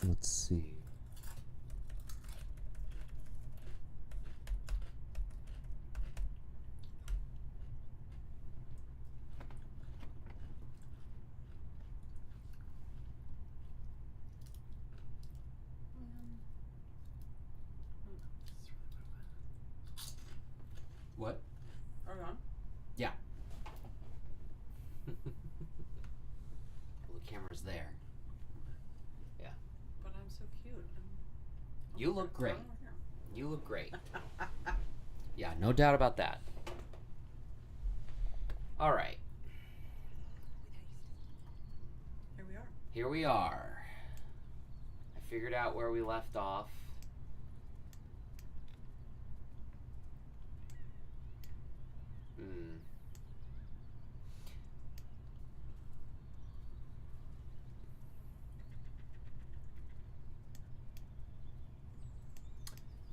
Let's see. What? Are we on? Yeah. Well, the camera's there. Yeah. But I'm so cute. You look great. You look great. Yeah, no doubt about that. All right. Here we are. Here we are. I figured out where we left off.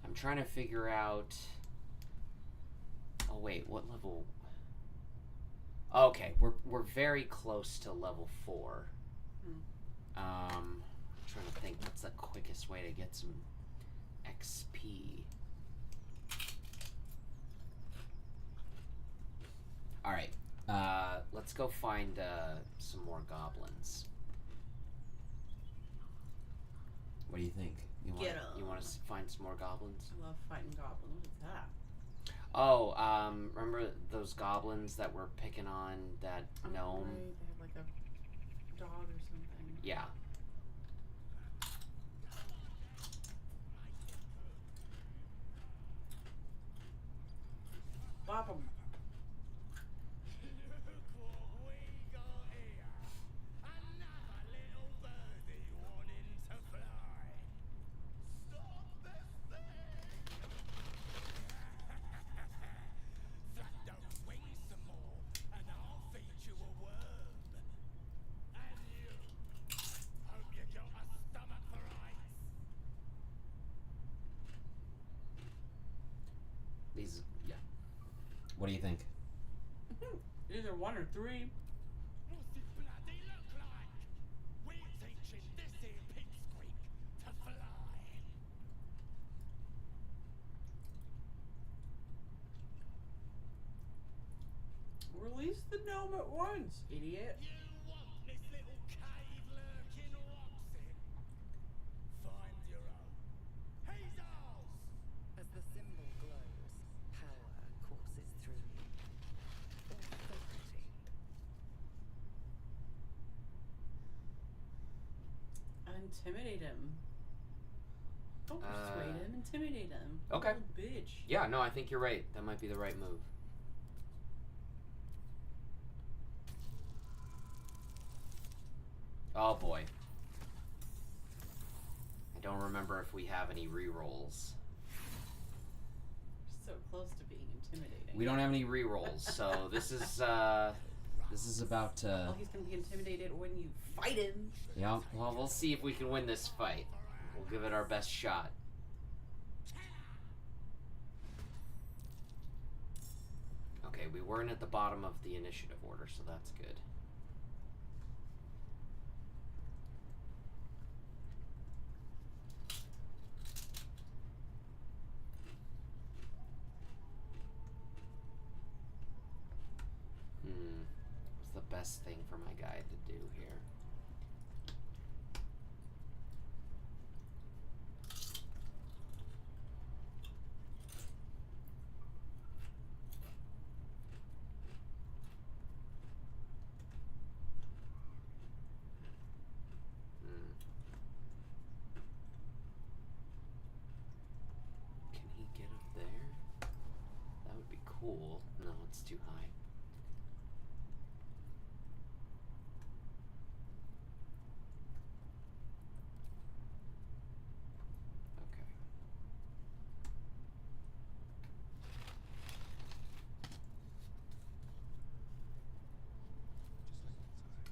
I'm trying to figure out... Oh wait, what level? Okay, we're very close to level 4. I'm trying to think what's the quickest way to get some XP. All right, let's go find some more goblins. What do you think? You want to find some more goblins? I love fighting goblins. What is that? Oh, remember those goblins that were picking on that gnome? Right. They have like a dog or something. Yeah. Bop 'em. These, yeah. What do you think? Either 1 or 3. What's it bloody look like? We're teaching this here pipsqueak to fly. Release the gnome at once, idiot. You want this little cave lurking what's it? Find your own. He's ours. As the symbol glows, power courses through you. Authority. Intimidate him. Don't persuade him. Intimidate him. Okay. Little bitch. Yeah, no, I think you're right. That might be the right move. Oh boy. I don't remember if we have any rerolls. So close to being intimidating. We don't have any rerolls, so this is about Well, he's gonna be intimidated when you fight him. yeah, well, we'll see if we can win this fight. We'll give it our best shot. Okay, we weren't at the bottom of the initiative order, so that's good. What's the best thing for my guy to do here? Can he get up there? That would be cool. No, it's too high.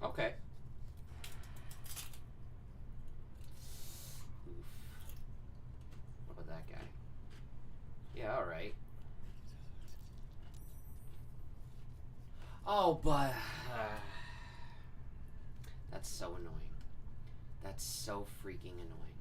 Okay. Oof. What about that guy? Yeah, alright. Oh, but... that's so annoying. That's so freaking annoying.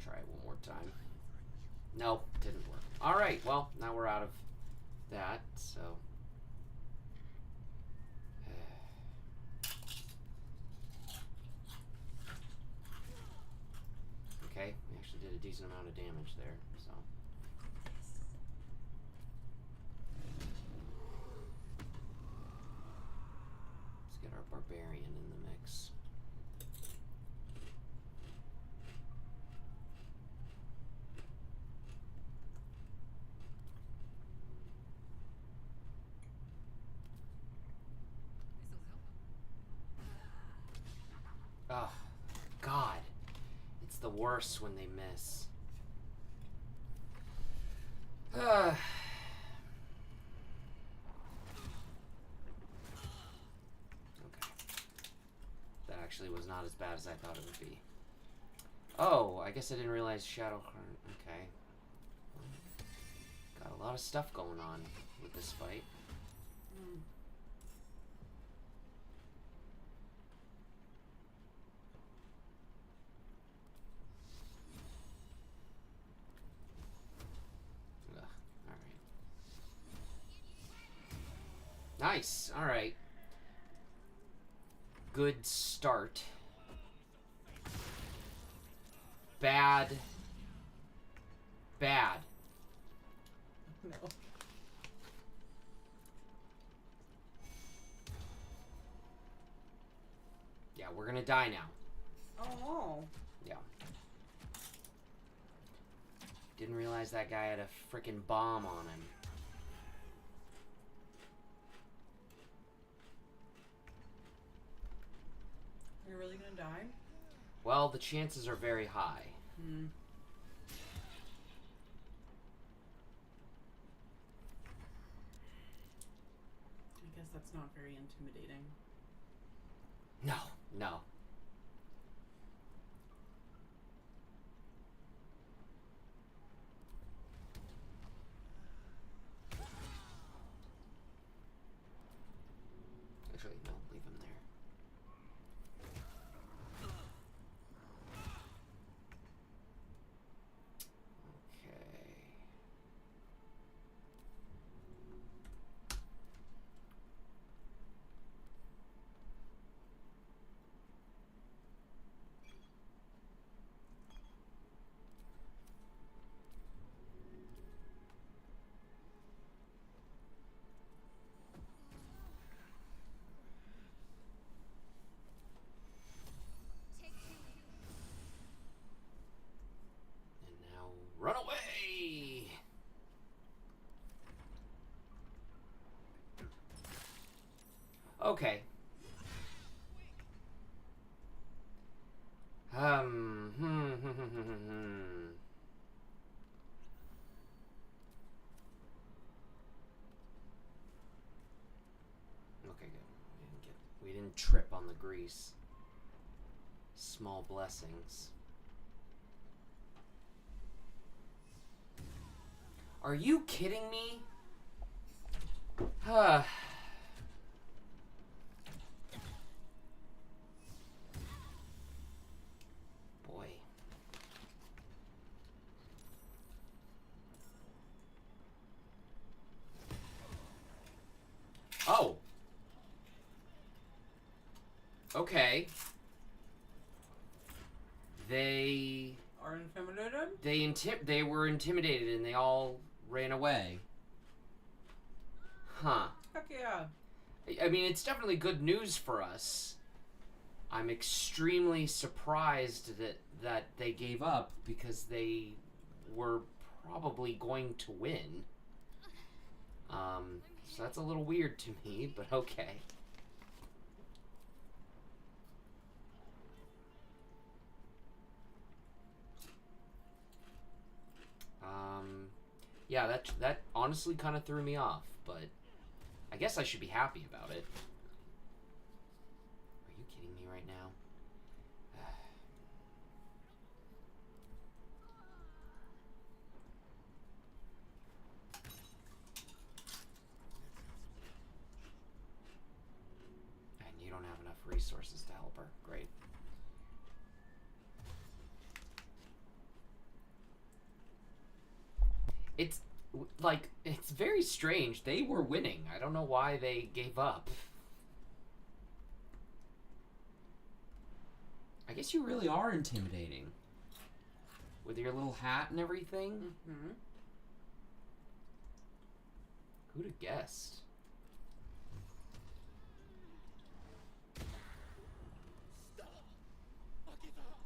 Try it one more time. Nope, didn't work. Alright, well, now we're out of that, so. Okay, we actually did a decent amount of damage there, so. Let's get our barbarian in the mix. Oh, God. It's the worst when they miss. Okay. That actually was not as bad as I thought it would be. Oh, I guess I didn't realize Shadow Current. Okay. Got a lot of stuff going on with this fight. Nice. All right. Good start. Bad. Bad. No. Yeah, we're gonna die now. Oh. Yeah. Didn't realize that guy had a freaking bomb on him. You're really gonna die? Well, the chances are very high. I guess that's not very intimidating. No, no. Actually, no, leave him there. Run away! Okay. Okay, good. We didn't trip on the grease. Small blessings. Are you kidding me? Boy. Oh. Okay. They Are intimidated? They were intimidated and they all ran away. Huh. Heck yeah. I mean, it's definitely good news for us. I'm extremely surprised that they gave up because they were probably going to win. So that's a little weird to me, but okay. Yeah, that honestly kind of threw me off, but I guess I should be happy about it. enough resources to help her. Great. It's like, it's very strange. They were winning. I don't know why they gave up. I guess you really are intimidating. With your little hat and everything. Mm-hmm. Who'd have guessed? Stop! I give up.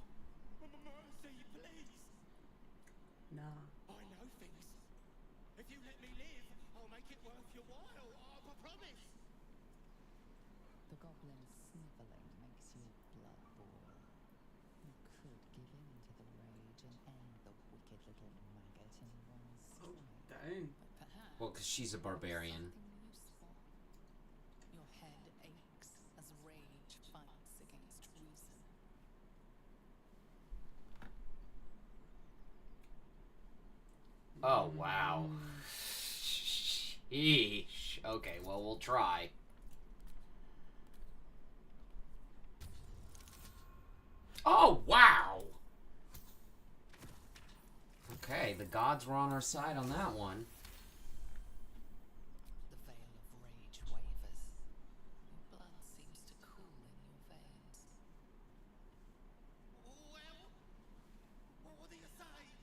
Mercy, please. Nah. I know things. If you let me live, I'll make it worth your while. I promise. The goblin's sniveling makes your blood boil. You could give in to the rage and end the wicked little maggot in one Oh, strike. dang. But perhaps Well, because she's a barbarian. something useful. Your head aches as rage fights against reason. Oh, wow. Eesh. Okay, well, we'll try. Oh, wow! Okay, the gods were on our side on that one. The veil of rage wavers. Your blood seems to cool in your veins. Well, what do you say?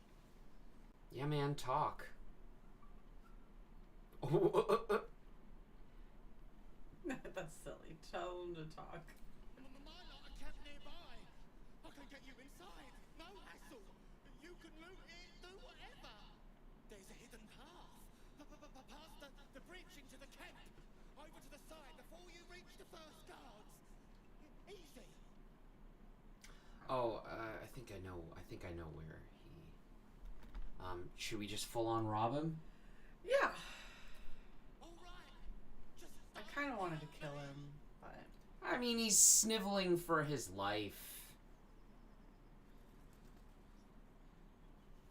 Yeah, man, talk. That's silly. Tell him to talk. My lot are kept nearby. I can get you inside. No hassle. You can loot it, do whatever. There's a hidden path. Past the bridge into the camp. Over to the side before you reach the first guards. Easy. Oh, I think I know where he... should we just full on rob him? Yeah. All right. Just I kind of wanted to kill him, but I mean, he's sniveling for his life.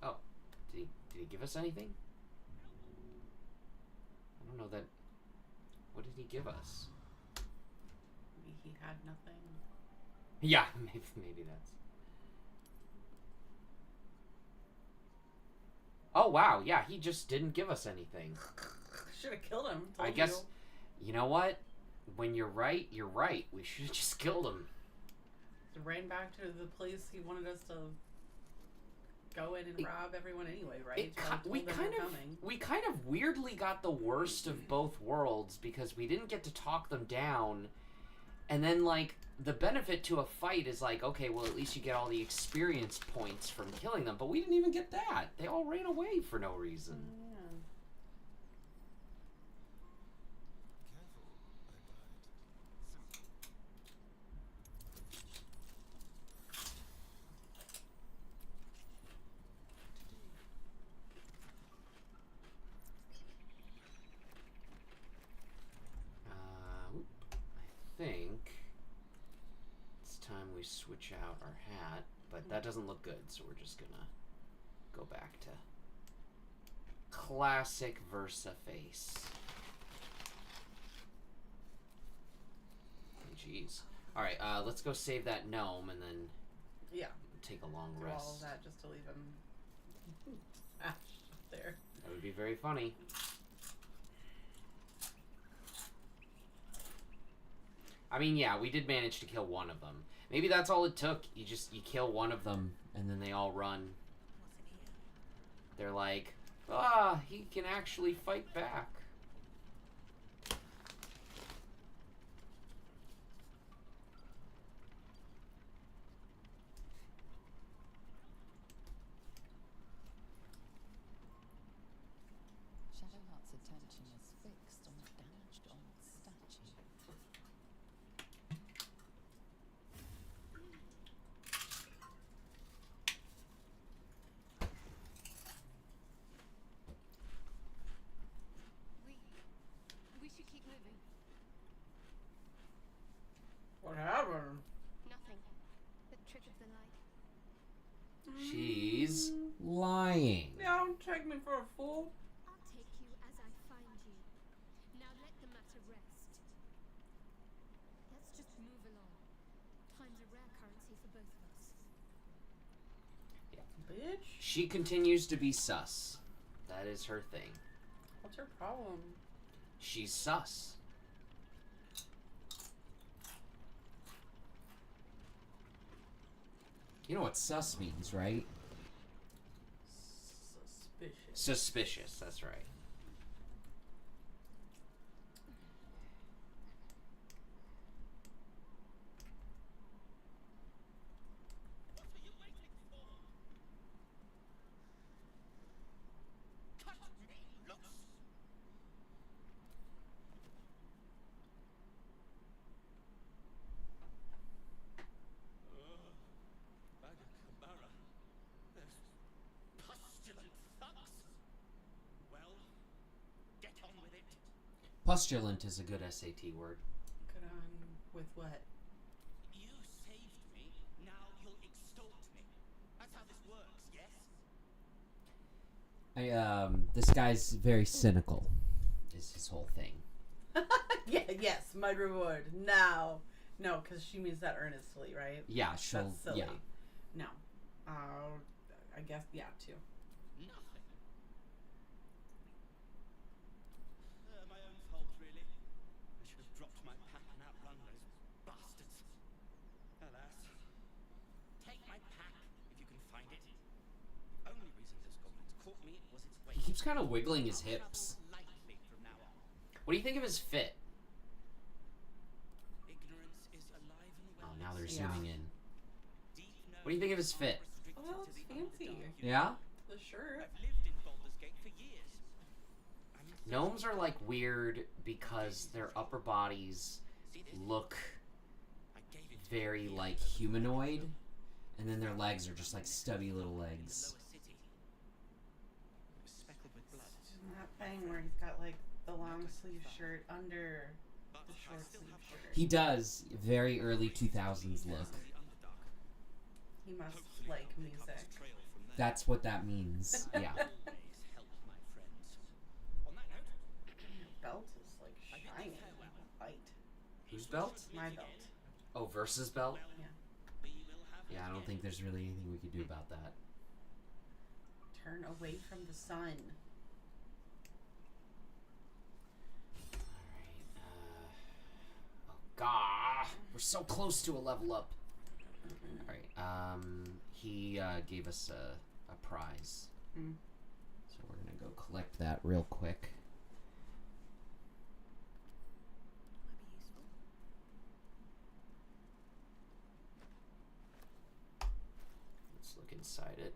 Oh, did he give us anything? I don't know that... What did he give us? maybe he had nothing. Yeah, maybe that's... Oh, wow, yeah, he just didn't give us anything. Should have killed him. I told guess, you know what? When you're right, you're right. We should have just killed him. To ran back to the place he wanted us to go in and rob everyone anyway, right? So I told them we're coming. We kind of weirdly got the worst of both worlds because we didn't get to talk them down. And then, like, the benefit to a fight is like, okay, well, at least you get all the experience points from killing them. But we didn't even get that. They all ran away for no reason. Yeah. I think it's time we switch out our hat, but that doesn't look good, so we're just gonna go back to classic Versa face. Oh, jeez. All right, let's go save that gnome and then Yeah. take a long Do all of rest. that just to leave him smashed up there. That would be very funny. I mean, yeah, we did manage to kill one of them. Maybe that's all it took. You kill one of them, and then they all run. They're like, he can actually fight back. Shadowheart's attention is fixed on a damaged old statue. We should keep moving. What happened? Nothing. The trick of the light. She's lying. Yeah, don't take me for a fool. I'll take you as I find you. Now let the matter rest. Let's just move along. for both of us. Bitch. She continues to be sus. That is her thing. What's her problem? She's sus. You know what sus means, right? Suspicious. Suspicious, that's right. What are you waiting for? Cut me loose! Bagakabara. Those pustulant thugs. Well, get on with it. Pustulant is a good SAT word. Good on with what? You saved me, now you'll extort me. That's how this works, yes? This guy's very cynical, is his whole thing. Yeah, yes, my reward. Now. No, because she means that earnestly, right? Yeah, she'll, That's silly. yeah. No. I guess, yeah, too. Nothing. My own fault, really. I should have dropped my pack and outrun those bastards. Alas. Take my pack, if you can find it. The only reason those goblins caught me was its weight. He keeps kind of wiggling his I'll hips. travel lightly from now on. What do you think of his fit? Ignorance is alive and well. Oh, now they're Yeah. zooming in. Deep What do you think of his fit? Oh, well, it's fancy. Yeah? The shirt. I've lived in Baldur's Gate for years. Gnomes are like weird because their upper bodies look I gave it to very you like years ago. humanoid, and then their legs are just like stubby little legs. Lower city. It was speckled with blood. That thing where he's got like the long sleeve shirt under But the I short still sleeve have hope. shirt. He does very early 2000s look. The underdog. He must Hopefully like I'll pick up music. his trail from there. That's what that means. Yeah. Always help my friends. On that note, Your belt is like I bid you shining farewell. with light. Whose belt? My belt. Oh, versus belt? Well, Yeah. we will have Yeah, I don't think there's really anything we could do about that. Turn away from the sun. Alright, oh god, we're so close to a level up. Alright, he gave us a prize. Hmm. So we're gonna go collect that real quick. Let's look inside it.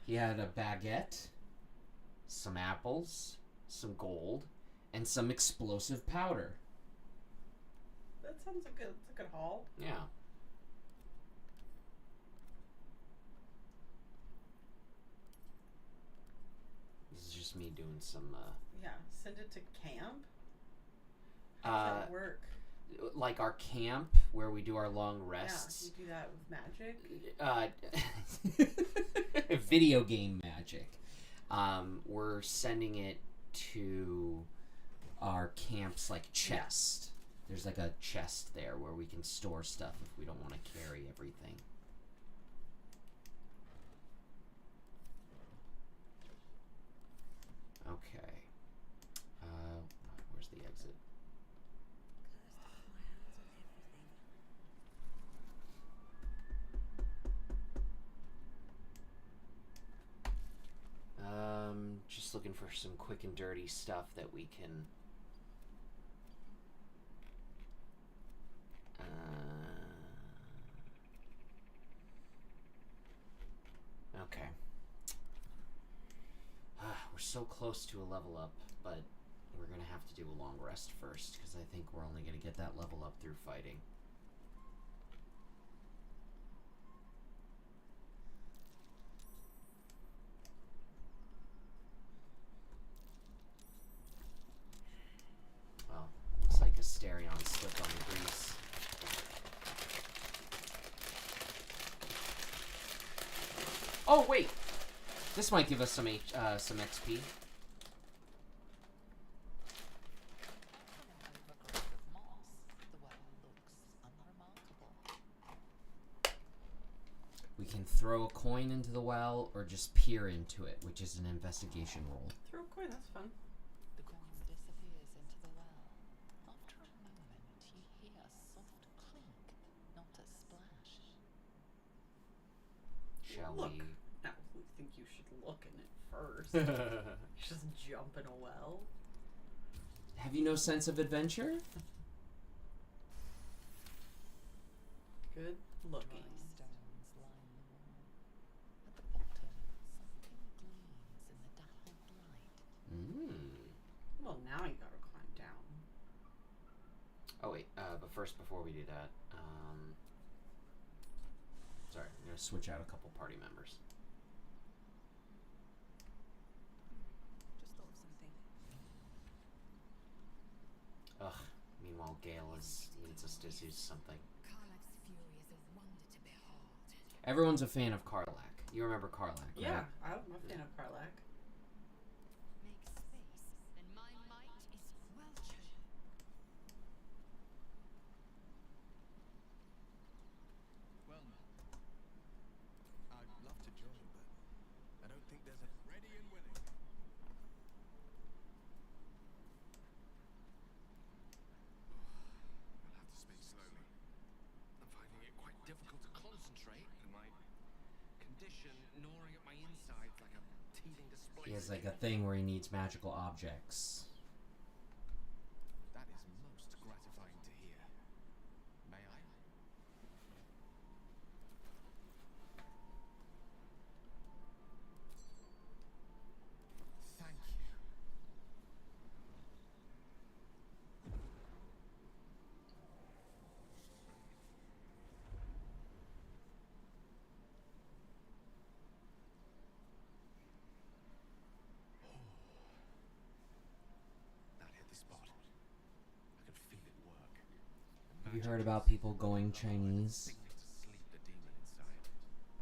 He had a baguette, some apples, some gold, and some explosive powder. That sounds like it's a good haul. Yeah. This is just me doing some Yeah. Send it to camp. How does that work? like our camp where we do our long rests. Yeah, you do that with magic. Video game magic. We're sending it to our camp's like chest. There's like a chest there where we can store stuff if we don't want to carry everything. Okay. Where's the exit? Just looking for some quick and dirty stuff that we can. Okay. We're so close to a level up, but we're gonna have to do a long rest first because I think we're only gonna get that level up through fighting. Well, looks like Asterion slipped on the grease. Oh wait, this might give us some XP. throw a coin into the well or just peer into it, which is an investigation roll. Throw a coin, that's fun. The coin disappears into the well. After a moment, you hear a soft clink, not a splash. Shall Look. we? No, we think you should look in it first. Just jump in a well. Have you no sense of adventure? Good looking. Dry stones line the wall. At the bottom, something gleams in the dappled light. Well, now you gotta climb down. Oh wait, but first, before we do that, sorry, I'm gonna switch out a couple party members. Just thought of something. Ugh. Meanwhile, Gale needs us to do something. Karlach's fury is a wonder to behold. Everyone's a fan of Karlach. You remember Karlach, right? Yeah, I'm a fan of Karlach. Make space, and my might is well chosen. Well, I'd love to join, but I don't think there's a ready and willing. I'll have to speak slowly. I'm finding it quite difficult to concentrate, and my condition gnawing at my insides like a teething display. He has like a thing where he needs magical objects. That is most gratifying to hear. May I? Thank you. That hit the spot. I could feel it work. Have you heard about people going Chinese? Sickness to sleep the demon inside.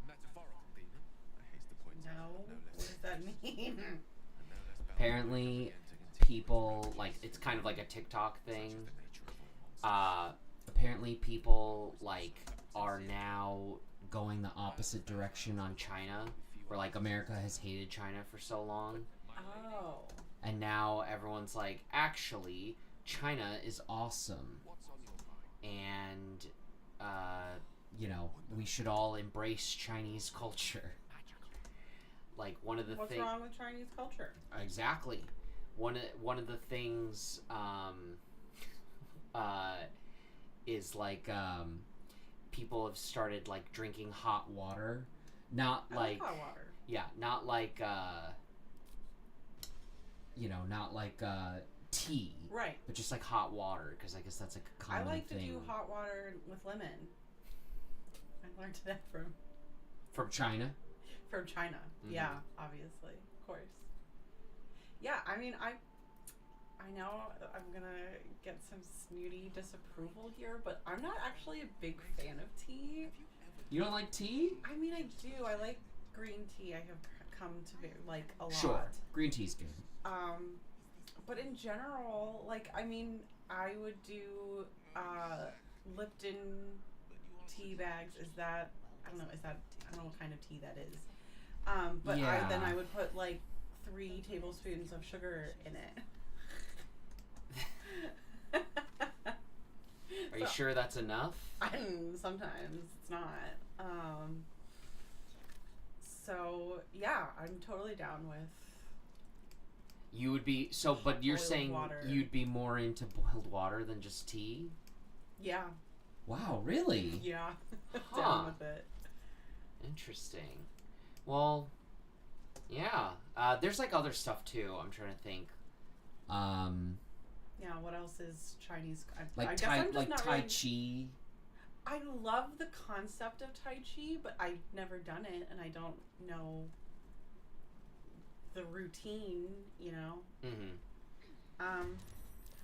A metaphorical demon, I haste to point No, out. what does that mean? And no less powerful Apparently, again to continue people, like, it's kind of like a TikTok thing. the nature of all monsters. Apparently people, like, are now going the opposite direction on China, where, like, America has hated China for so long. Oh. And now everyone's like, actually, China is awesome. What's on your mind? And, you know, we should all embrace Chinese culture. Like, one of the What's things... wrong with Chinese culture? Exactly. One of the things, is, like, people have started, like, drinking hot water. Not I like... like hot water. Yeah, not like, you know, not like, tea. Right. But just like hot water, because I guess that's like a I common like thing. to do hot water with lemon. I learned that from China. China. Mhm. Yeah, obviously, of course. Yeah, I mean, I know I'm gonna get some snooty disapproval here, but I'm not actually a big fan of tea. You don't like tea? I mean, I do. I like green tea. I have come to like a lot. Sure. Green tea's good. But in general, like, I mean, I would do Lipton tea bags. Is that, I don't know what kind of tea that is. But Yeah. then I would put like 3 tablespoons of sugar in it. Are you sure that's enough? Sometimes it's not. So yeah, I'm totally down with. You would be but you're Boiled saying water. you'd be more into boiled water than just tea? Yeah, Wow, really? yeah, Huh. down with it. Interesting. Well, yeah. There's like other stuff too. I'm trying to think. Yeah, what else is Chinese? I Like guess Tai I'm just not Tai really- Chi. I love the concept of Tai Chi, but I've never done it, and I don't know the routine, you know. Mm-hmm.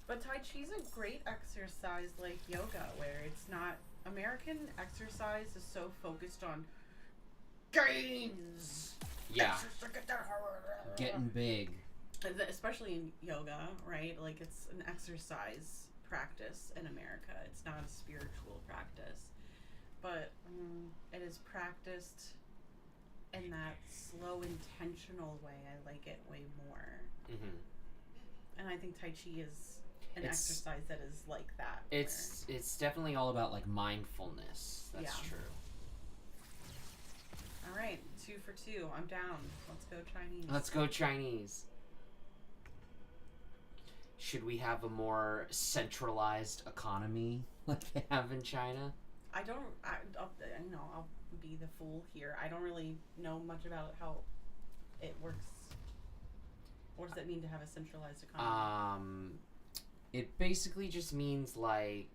But Tai Chi's a great exercise like yoga, where it's not American exercise is so focused on gains. Yeah. Get Getting big. especially in yoga, right? Like, it's an exercise practice in America. It's not a spiritual practice, but it is practiced in that slow, intentional way. I like it way more. Mm-hmm. And I think Tai Chi is an It's- exercise that is like that. It's definitely all about like mindfulness. That's Yeah. true. All right, 2 for 2. I'm down. Let's go Chinese. Let's go Chinese. Should we have a more centralized economy like they have in China? I'll be the fool here. I don't really know much about how it works. What does it mean to have a centralized economy? It basically just means like.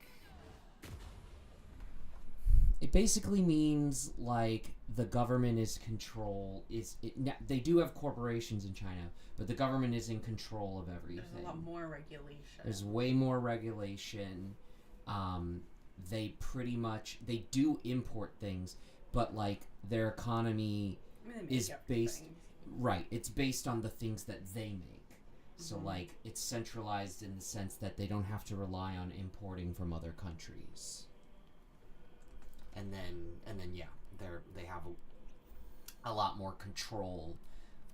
It basically means like the government is they do have corporations in China, but the government is in control of everything. There's a lot more regulation. There's way more regulation. They do import things, but like their economy I mean, they is make up based things. right. It's based on the things that they make. So Mhm. like it's centralized in the sense that they don't have to rely on importing from other countries. And then yeah, they have a lot more control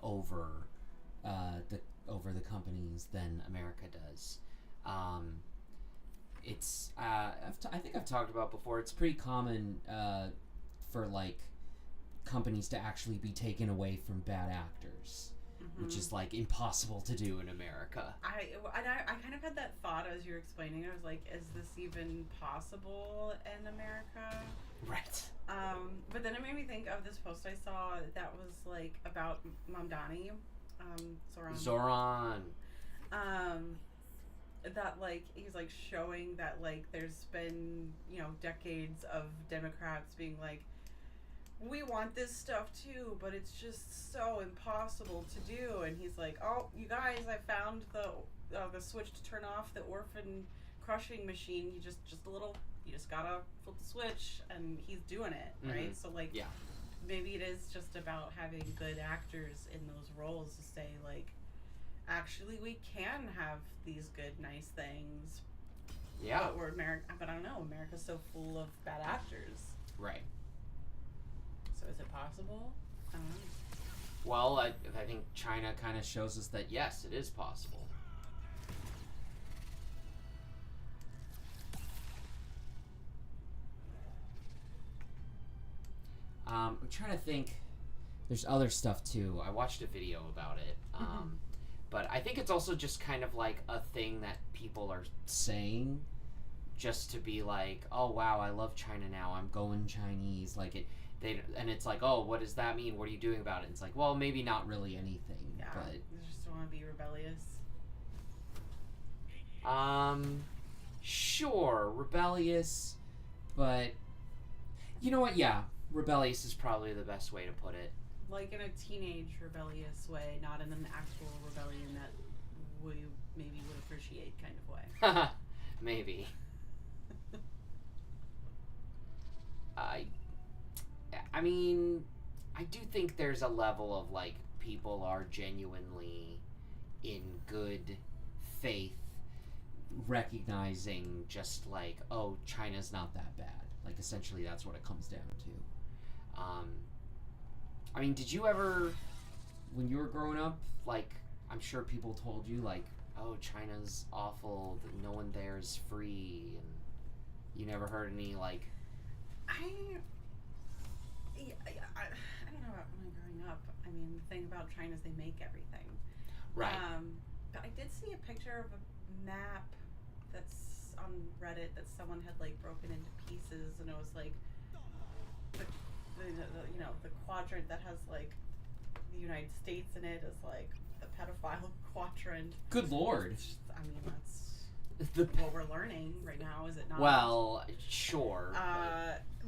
over the companies than America does. I think I've talked about before. It's pretty common for like companies to actually be taken away from bad actors, which is like impossible to do in America. I kind of had that thought as you were explaining. I was like, is this even possible in America? Right. But then it made me think of this post I saw that was like about Mamdani, Zoran. That like he's like showing that like there's been decades of Democrats being like, we want this stuff too, but it's just so impossible to do. And he's like, oh, you guys, I found the switch to turn off the orphan crushing machine. You just gotta flip the switch, and he's doing it, right? Mhm. So like, Yeah. maybe it is just about having good actors in those roles to say like, actually, we can have these good, nice things. Yeah. But but I don't know. America's so full of bad actors. Right. So is it possible? I don't know. Well, I think China kind of shows us that yes, it is possible. I'm trying to think. There's other stuff too. I watched a video about it. But I think it's also just kind of like a thing that people are saying just to be like, oh wow, I love China now. I'm going Chinese. Like and it's like, oh, what does that mean? What are you doing about it? It's like, well, maybe not really anything. Yeah, But they just want to be rebellious. Sure, rebellious, but you know what? Yeah, rebellious is probably the best way to put it. Like in a teenage rebellious way, not in an actual rebellion that we maybe would appreciate kind of way. Maybe. I mean, I do think there's a level of like people are genuinely in good faith recognizing just like, oh, China's not that bad. Like essentially that's what it comes down to. I mean, did you ever, when you were growing up, like, I'm sure people told you, like, oh, China's awful, that no one there is free, and you never heard any, like... I don't know about when growing up. I mean, the thing about China is they make everything. Right. But I did see a picture of a map that's on Reddit that someone had, like, broken into pieces, and it was, like, the quadrant that has like the United States in it is like the pedophile quadrant. Good Lord. I mean, that's what we're learning right now, is it not? Well, sure.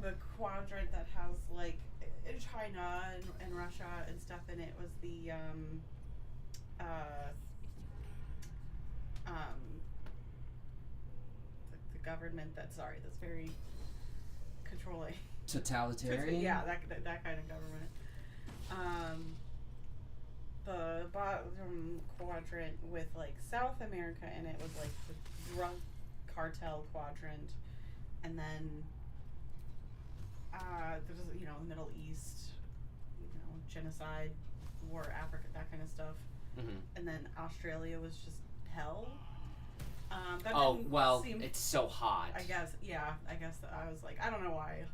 The quadrant that has like China and Russia and stuff in it was the government that's very controlling. Totalitarian? Yeah, that kind of government. The bottom quadrant with like South America in it was like the drug cartel quadrant, and then there's the Middle East, genocide, war, Africa, that kind of stuff. Mm-hmm. And then Australia was just hell. That Oh, didn't well, seem, it's so hot. I guess, yeah. I guess I was like, I don't know why.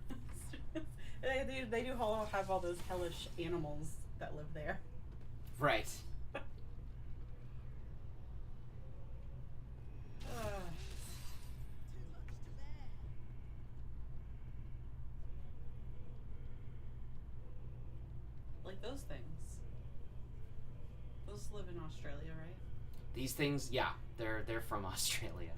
they do have all those hellish animals that live there. Right. Like those things. Those live in Australia, right? These things, yeah, they're from Australia.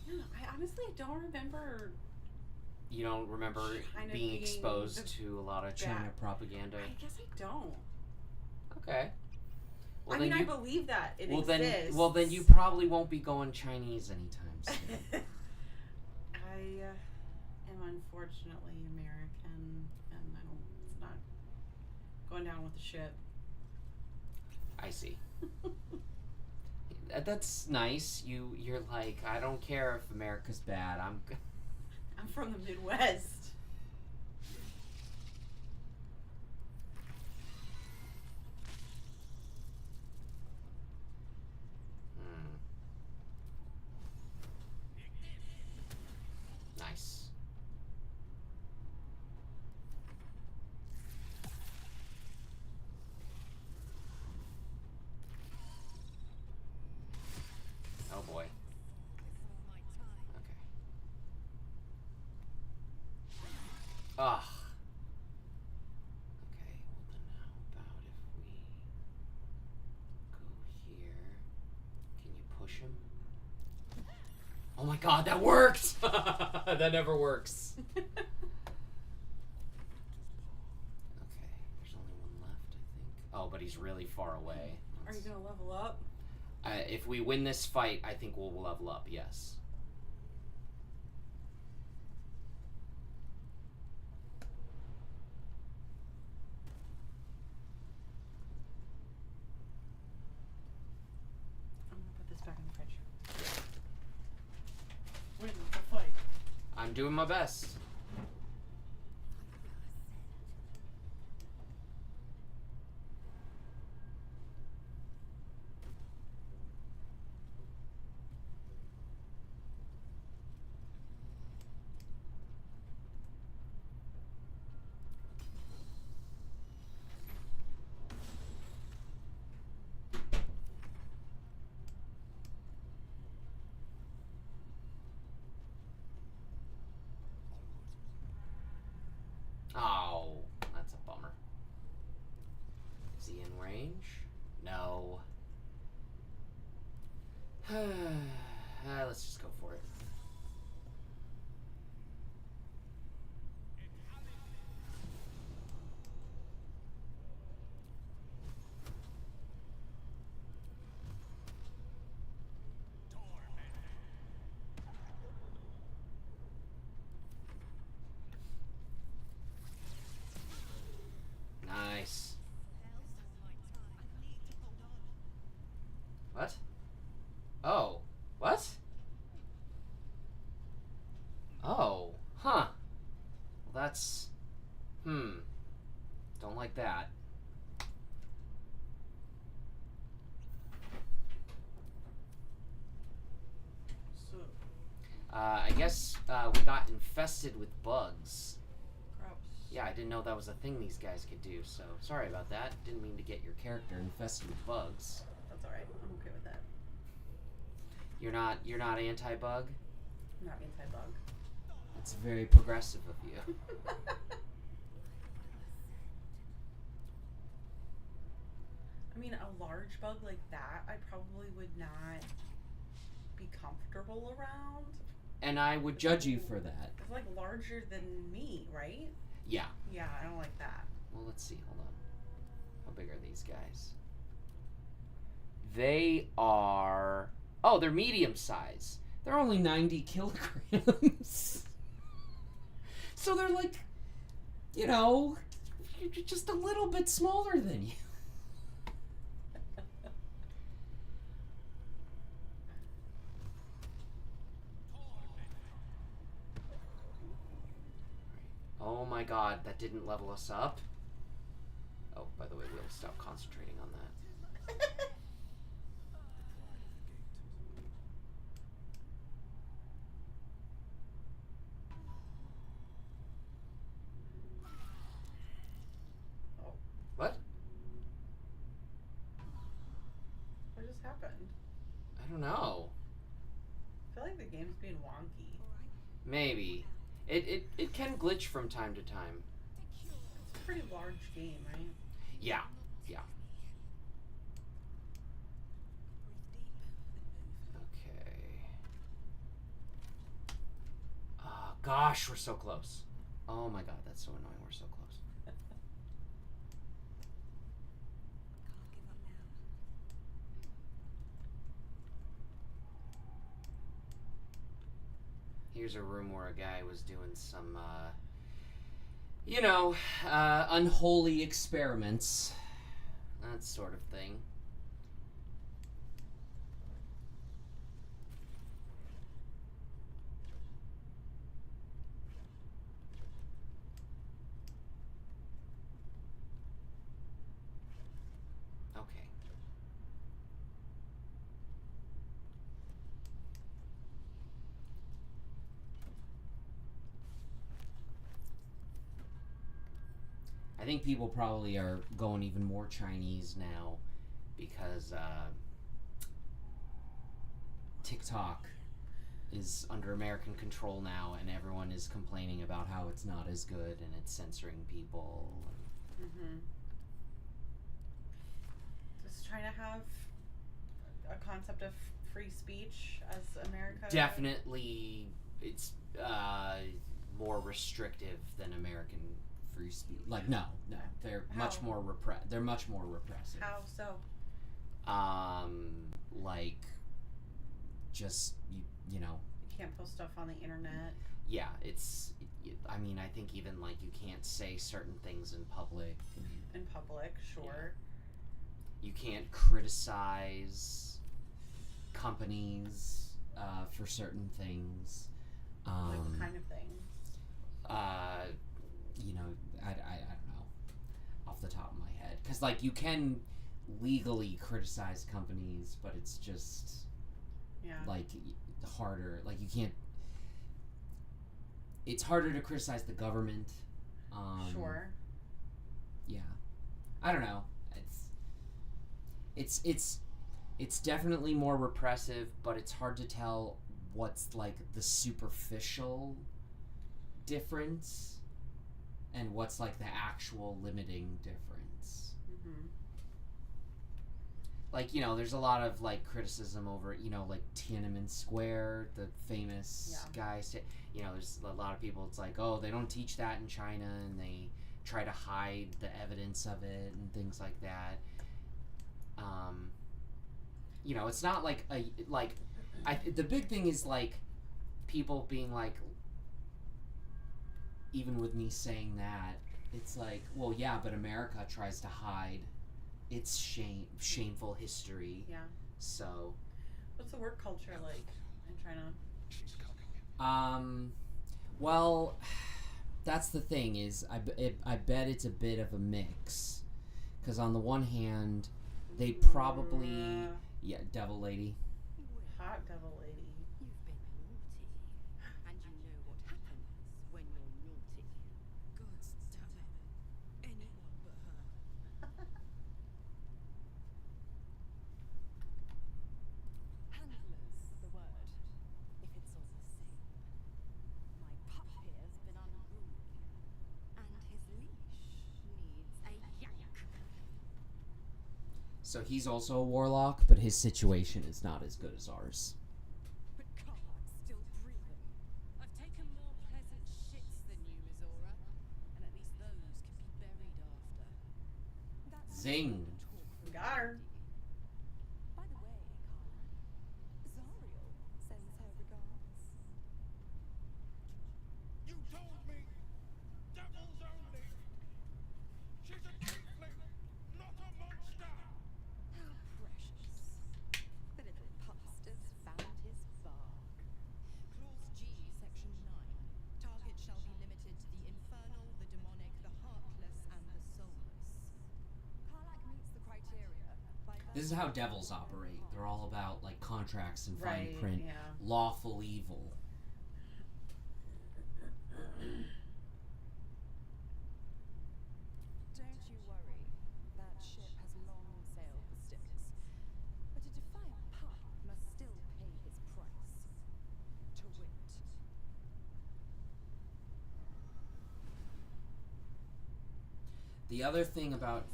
No, I honestly don't remember. You don't remember China being being exposed the to a lot of China bad- propaganda? I guess I don't. Okay. Well, I then mean, you, I believe that it well exists. then you probably won't be going Chinese anytime soon. I am unfortunately American, and I don't. It's not going down with the ship. I see. That's nice. You're like, I don't care if America's bad. I'm from the Midwest. Nice. Oh boy. Okay. Ugh. Okay, well then how about if we go here? Can you push him? Oh my god, that worked! That never works. Okay, there's only one left, I think. Oh, but he's really far away. Are you gonna level up? If we win this fight, I think we'll level up, yes. I'm gonna put this back in the fridge. Win the fight. I'm doing my best. Oh, that's a bummer. Is he in range? No. Let's just go for it. Nice. What? Oh. What? Oh. Huh. Well, that's... Don't like that. So, I guess we got infested with bugs. gross. Yeah, I didn't know that was a thing these guys could do, so sorry about that. Didn't mean to get your character infested with bugs. That's alright. I'm okay with that. You're not anti-bug? I'm not anti-bug. That's very progressive of you. I mean, a large bug like that, I probably would not be comfortable around. And I would judge you for that. It's like larger than me, right? Yeah. Yeah, I don't like that. Well, let's see. Hold on. How big are these guys? They are Oh, they're medium size. They're only 90 kilograms. So they're like, you know, you're just a little bit smaller than you. Oh my god, that didn't level us up. Oh, by the way, we'll stop concentrating on that. Oh, What? what just happened? I don't know. I feel like the game's being wonky. Maybe. It can glitch from time to time. It's a pretty large game, right? Yeah. Yeah. Okay. Oh, gosh, we're so close. Oh my god, that's so annoying. We're so close. Here's a room where a guy was doing some, unholy experiments. That sort of thing. Okay. I think people probably are going even more Chinese now because TikTok is under American control now, and everyone is complaining about how it's not as good and it's censoring people. Mm-hmm. Does China have a concept of free speech as America? Definitely, it's more restrictive than American free speech. Like, no, they're much How? more They're much more repressive. How so? Like, just you know. You can't post stuff on the internet. Yeah, I mean, I think even like you can't say certain things in public. In public, sure. You can't criticize companies for certain things. Like what kind of things? I don't know off the top of my head, because like you can legally criticize companies, but it's just like harder. Like you can't. It's harder to criticize the government. Sure. Yeah, I don't know. It's definitely more repressive, but it's hard to tell what's like the superficial difference and what's like the actual limiting difference. Mm-hmm. Like, there's a lot of like criticism over, like Tiananmen Square, the famous guy. There's a lot of people, it's like, oh, they don't teach that in China, and they try to hide the evidence of it and things like that. It's not like the big thing is like people being like, even with me saying that, it's like, well, yeah, but America tries to hide its shameful history. Yeah. So. What's the work culture like in China? Well, that's the thing is, I bet it's a bit of a mix, because on the one hand, they probably devil lady. Hot devil lady. You've been naughty, and you know what happens when you're naughty. God damn it. Anyone but her. Handler's the word, if it's all the same. My pup here's been unruly, and his leash needs a yank. So he's also a warlock, but his situation is not as good as ours. But Carl's still breathing. I've taken more pleasant shits than you, Mizora, and at least those can be buried after. That's Zing. talk from Got her. By the way, Carla, This is how devils operate. They're all about like contracts and fine Right, print, yeah. lawful evil. Don't you worry. That ship has long sailed the Styx. But a defiant pup must still pay his price. To wit. The other thing about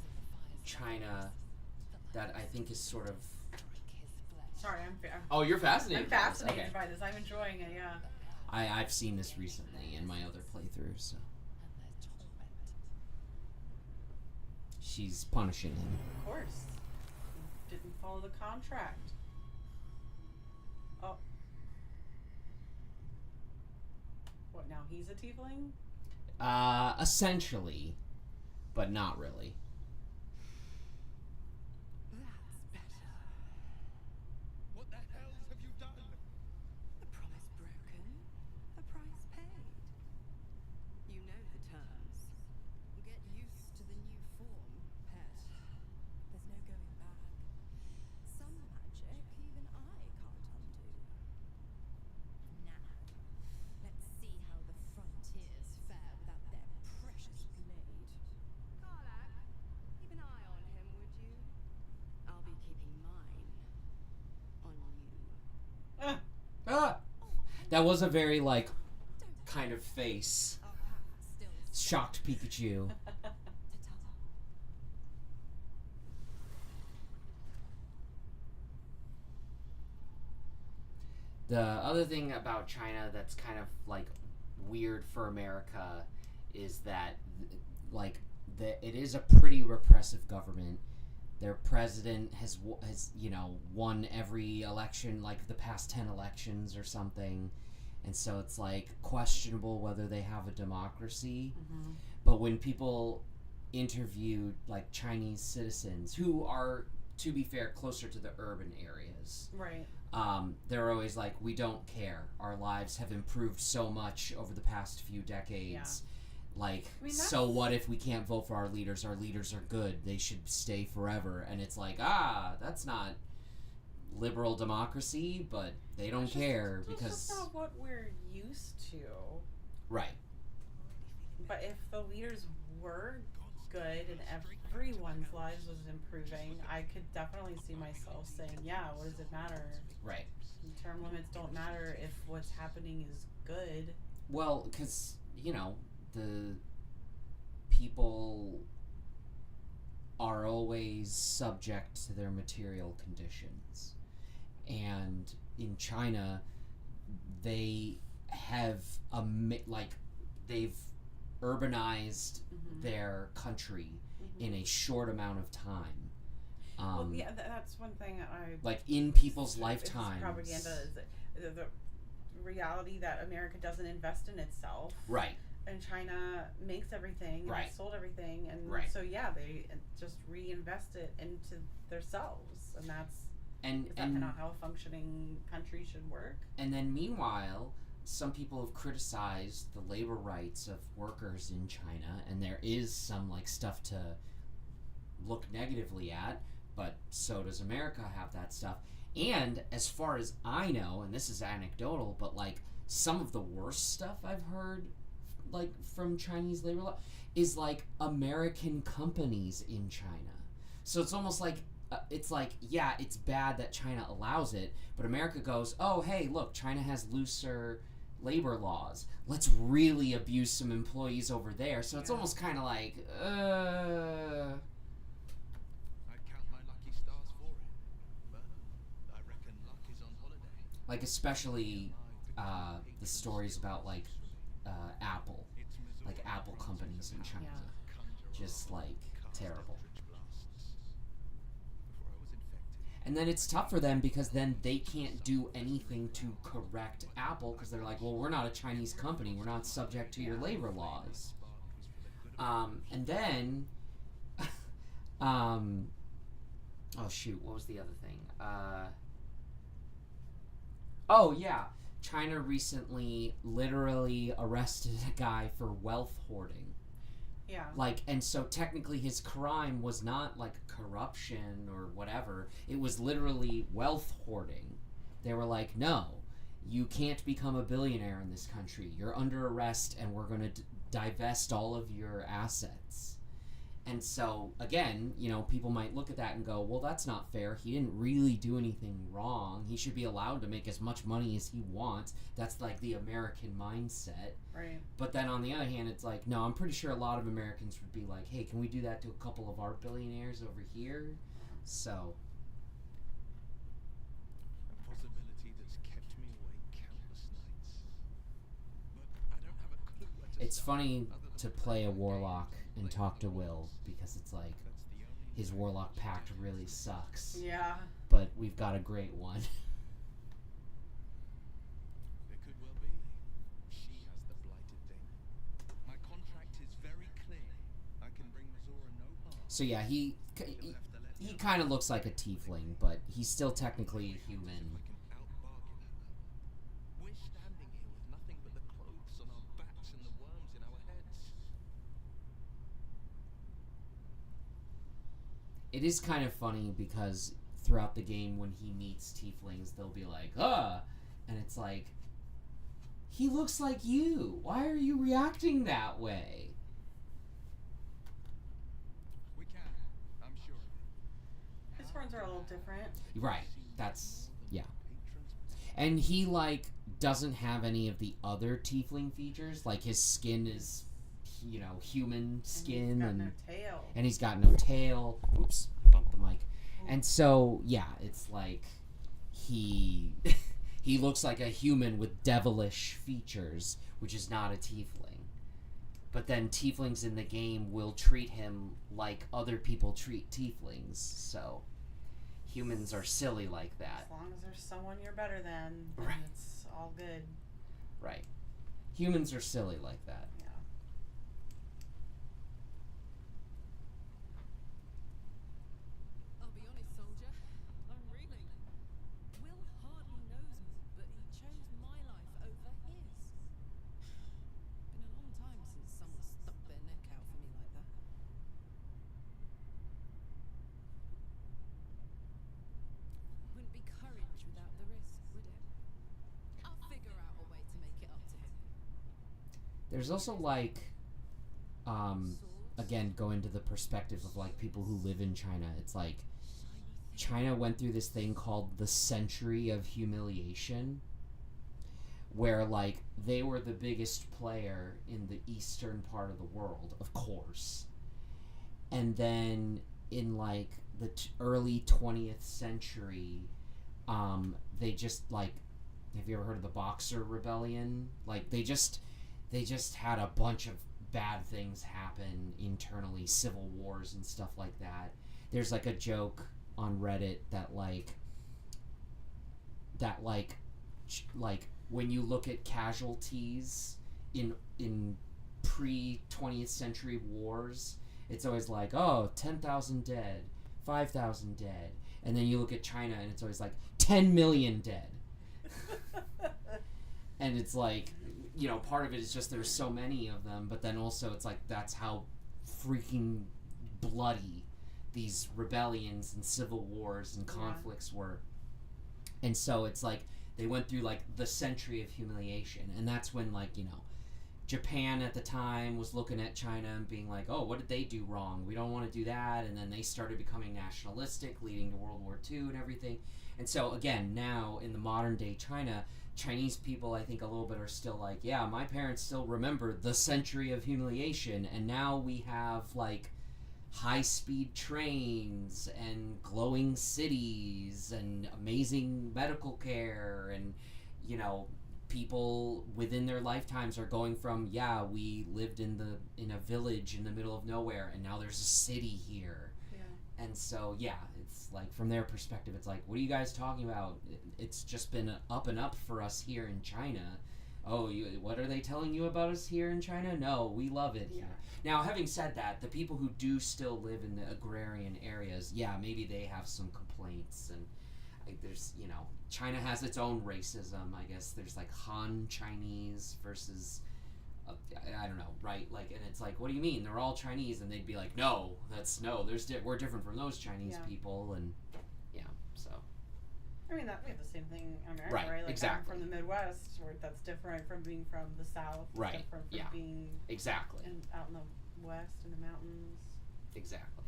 China that I think is sort of... Sorry, I'm Oh, you're fascinated. I'm by this. fascinated Okay. by this. I'm enjoying it. Yeah. I've seen this recently in my other playthroughs. So. She's punishing him. Of course. He didn't follow the contract. Oh. What now? He's a tiefling? Essentially, but not really. That's better. What the hell have you done? The promise broken, the price paid. You know the terms. Get used to the new form, pet. There's no going back. Some magic even I can't undo. Now, let's see how the frontiers fare without their precious blade. Karlak, keep an eye on him, would you? I'll be keeping mine on you. Ah! That was a very, like, kind of face. Our path still Shocked Pikachu. Ta-ta. The other thing about China that's kind of like weird for America is that it is a pretty repressive government. Their president has won every election, like the past 10 elections or something, and so it's like questionable whether they have a democracy. Mm-hmm. But when people interview like Chinese citizens who are, to be fair, closer to the urban areas, Right. they're always like, we don't care. Our lives have improved so much over the past few decades. Like, I mean, so that's- what if we can't vote for our leaders? Our leaders are good. They should stay forever. And it's like, that's not liberal democracy, but they don't care That's because... just not what we're used to. Right. But if the leaders were good and everyone's lives was improving, I could definitely see myself saying, yeah, what does it matter? Right. Term limits don't matter if what's happening is good. Well, because, the people are always subject to their material conditions. And in China, they have they've urbanized Mm-hmm. their country Mm-hmm. in a short amount of time. Well, yeah, that's one thing I. Like in people's It's lifetimes. propaganda is the reality that America doesn't invest in itself. Right. And China makes everything and Right. has sold everything, and Right. so yeah, they just reinvest it into themselves, and that's And is that kind of how a functioning country should work? And then meanwhile, some people have criticized the labor rights of workers in China, and there is some like stuff to look negatively at, but so does America have that stuff. And as far as I know, and this is anecdotal, but like some of the worst stuff I've heard like from Chinese labor law is like American companies in China. So it's almost like it's like, yeah, it's bad that China allows it, but America goes, oh, hey, look, China has looser labor laws. Let's really abuse some employees over there. So it's Yeah. almost kind of like, I'd count my lucky stars for it, but I reckon luck is on holiday. like especially the stories about like Apple, like Apple companies in China, just like terrible. And then it's tough for them because then they can't do anything to correct Apple because they're like, well, we're not a Chinese company. We're not subject to your labor laws. And then, oh shoot, what was the other thing? Oh yeah, China recently literally arrested a guy for wealth hoarding. Yeah. Like, and so technically his crime was not like corruption or whatever. It was literally wealth hoarding. They were like, no, you can't become a billionaire in this country. You're under arrest and we're going to divest all of your assets. And so, again, you know, people might look at that and go, well, that's not fair. He didn't really do anything wrong. He should be allowed to make as much money as he wants. That's like the American mindset. Right. But then on the other hand, it's like, no, I'm pretty sure a lot of Americans would be like, hey, can we do that to a couple of our billionaires over here? So, A possibility that's kept me awake countless nights. But I don't have a clue where to it's start, funny other than to the play a fact that warlock games and play talk with to the Will, wolves. because it's like, That's the only his way warlock to pact do really it. sucks. Yeah. But we've got a great one. It could well be. She has the blighted thing. My contract is very clear. I can bring Zora no harm. So yeah, he You'll have to let he me kind of looks like a tiefling, but he's still technically a human. I can out-bargain her. We're standing here with nothing but the clothes on our backs and the worms in our heads. It is kind of funny because throughout the game when he meets tieflings, they'll be like, and it's like, he looks like you. Why are you reacting that way? We can, I'm sure of it. His horns are a little different. Right. That's, yeah. Patrons. And he, like, doesn't have any of the other tiefling features. Like, his skin is, you know, human skin. And he's got no tail. And he's got no tail. Oops, I bumped the mic. And so, yeah, it's like he he looks like a human with devilish features, which is not a tiefling. But then tieflings in the game will treat him like other people treat tieflings. So humans are silly like that. As long as there's someone you're better than, then Right. it's all good. Right. Humans are silly like that. Yeah. I'll be honest, soldier. I'm reeling. Will hardly knows me, but he chose my life over his. Been a long time since someone stuck their neck out for me like that. Wouldn't be courage without the risk, would it? I'll figure out a way to make it up to him. There's also like, again, go into the perspective of like people who live in China. It's like China went through this thing called the Century of Humiliation, where like they were the biggest player in the eastern part of the world, of course. And then in like the early 20th century, they just like, have you ever heard of the Boxer Rebellion? Like they just had a bunch of bad things happen internally, civil wars and stuff like that. There's like a joke on Reddit that like when you look at casualties in pre-20th century wars, it's always like, oh, 10,000 dead, 5,000 dead. And then you look at China and it's always like 10 million dead. And it's like, you know, part of it is just there's so many of them, but then also it's like that's how freaking bloody these rebellions and civil wars and conflicts were. And so it's like they went through like the century of humiliation, and that's when like, you know, Japan at the time was looking at China and being like, oh, what did they do wrong? We don't want to do that. And then they started becoming nationalistic, leading to World War II and everything. And so again, now in the modern day China, Chinese people, I think a little bit are still like, yeah, my parents still remember the century of humiliation, and now we have like high-speed trains and glowing cities and amazing medical care, and you know, people within their lifetimes are going from, yeah, we lived in a village in the middle of nowhere and now there's a city here. Yeah. And so yeah, it's like from their perspective it's like, what are you guys talking about? It's just been up and up for us here in China. Oh, what are they telling you about us here in China? No, we love it here. Now, having said that, the people who do still live in the agrarian areas, yeah, maybe they have some complaints, and there's, you know, China has its own racism, I guess. There's like Han Chinese versus I don't know, right? Like, and it's like, what do you mean? They're all Chinese, and they'd be like, no, we're different from those Chinese people, and yeah, so. I mean, that we have the same thing in America, Right, right? Like, exactly. I'm from the Midwest, where that's different from being from the South. It's Right, different from yeah. being Exactly. out in the West, in the mountains, Exactly.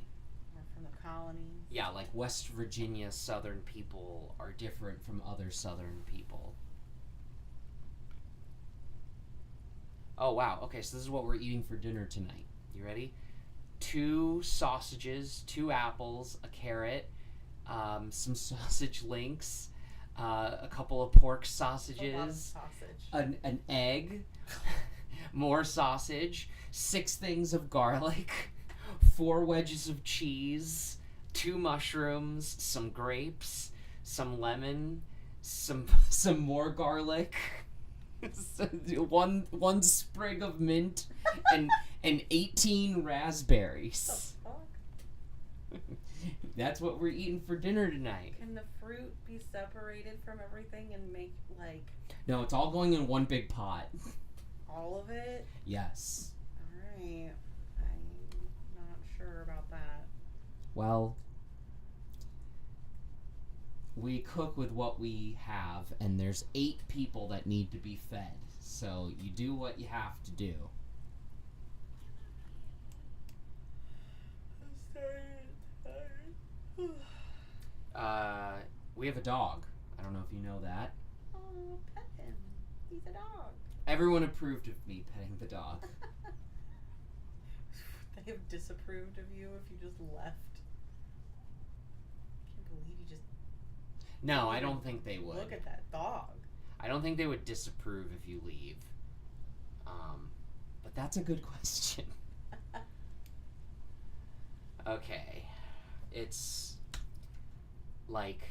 or from the colonies. Yeah, like West Virginia Southern people are different from other Southern people. Oh, wow. Okay, so this is what we're eating for dinner tonight. You ready? 2 sausages, 2 apples, a carrot, some sausage links, a couple of pork sausages, A lot of sausage. an egg, more sausage, 6 things of garlic, 4 wedges of cheese, 2 mushrooms, some grapes, some lemon, some more garlic, one sprig of mint, and 18 raspberries. What the fuck? That's what we're eating for dinner tonight. Can the fruit be separated from everything and make, like... No, it's all going in one big pot. All of it? Yes. Alright. I'm not sure about that. Well, we cook with what we have, and there's 8 people that need to be fed. So you do what you have to do. We have a dog. I don't know if you know that. Oh, pet him. He's a dog. Everyone approved of me petting the dog. They have disapproved of you if you just left. I can't believe you just No, I don't think they would. look at that dog. I don't think they would disapprove if you leave. But that's a good question. Okay. It's like,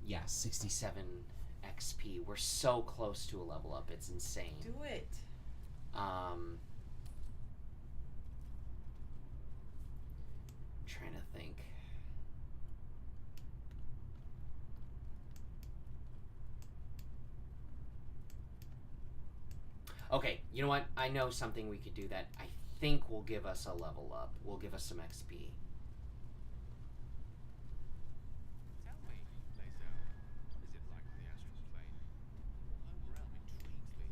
yeah, 67 XP. We're so close to a level up. It's insane. Do it. Trying to think. Okay, you know what? I know something we could do that I think will give us a level up. Will give us some XP. Tell me, Lae'zel, what is it like on the astral plane? Your home realm intrigues me.